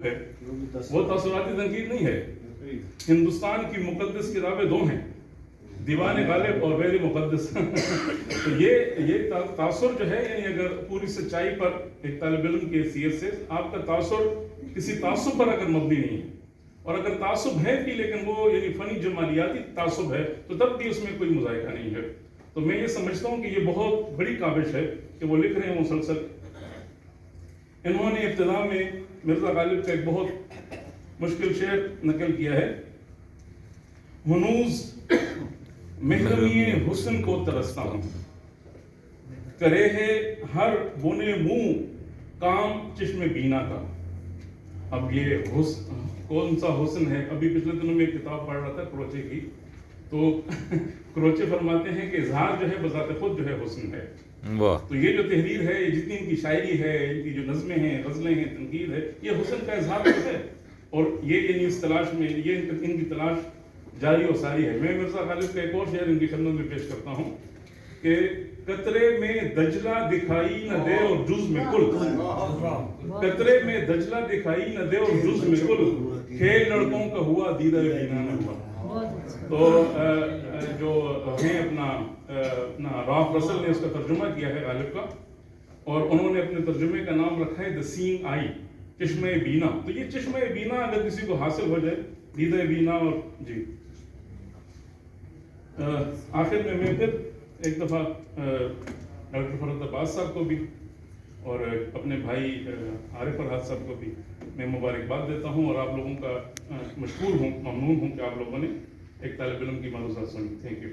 ہے وہ تاثراتی تنقید نہیں ہے۔ ہندوستان کی مقدس کتابیں دو ہیں، دیوان غالب اور غیر مقدس۔ تو یہ تاثر جو ہے، یعنی اگر پوری سچائی پر ایک طالب علم کی حیثیت سے آپ کا تاثر کسی تعصب پر اگر مبنی نہیں ہے، اور اگر تعصب ہے بھی لیکن وہ یعنی فنی جمالیاتی تعصب ہے، تو تب بھی اس میں کوئی مذائقہ نہیں ہے۔ تو میں یہ سمجھتا ہوں کہ یہ بہت بڑی کاوش ہے کہ وہ لکھ رہے ہیں مسلسل۔ انہوں نے ابتدا میں مرزا غالب کا ایک بہت مشکل شعر نقل کیا ہے، ہنوز محرمی حسن کو ترستا ہوں، کرے ہے ہر بنے منہ کام چشم بینا کا۔ اب یہ حسن کون سا حسن ہے؟ ابھی پچھلے دنوں میں ایک کتاب پڑھ رہا تھا کروچے کی، تو کروچے فرماتے ہیں کہ اظہار جو ہے بذات خود جو ہے حسن ہے۔ تو یہ جو تحریر ہے، یہ جتنی ان کی شاعری ہے، ان کی جو نظمیں ہیں، غزلیں ہیں، تنقید ہے، یہ حسن کا اظہار ہے، اور یہ یعنی اس تلاش میں یہ ان کی تلاش جاری و ساری ہے۔ میں مرزا غالب کا ایک اور شعر ان کی خدمت میں پیش کرتا ہوں کہ قطرے میں دجلہ دکھائی نہ دے اور جز میں کل، قطرے میں دجلہ دکھائی نہ دے اور جز میں کل، کھیل لڑکوں کا ہوا دیدہ بینا نہ ہوا۔ تو جو ہیں اپنا راف رسل نے اس کا ترجمہ کیا ہے غالب کا، اور انہوں نے اپنے ترجمے کا نام رکھا ہے دی سینگ آئی، چشمہ بینا۔ تو یہ چشمہ بینا اگر کسی کو حاصل ہو جائے، دیدہ بینا، اور جی آخر میں پھر ایک دفعہ ڈاکٹر فرحت عباس صاحب کو بھی اور اپنے بھائی عارف فرحت صاحب کو بھی میں مبارکباد دیتا ہوں، اور آپ لوگوں کا مشکور ہوں، ممنون ہوں کہ آپ لوگوں نے ایک طالب علم کی معروضات سنی۔ Thank you.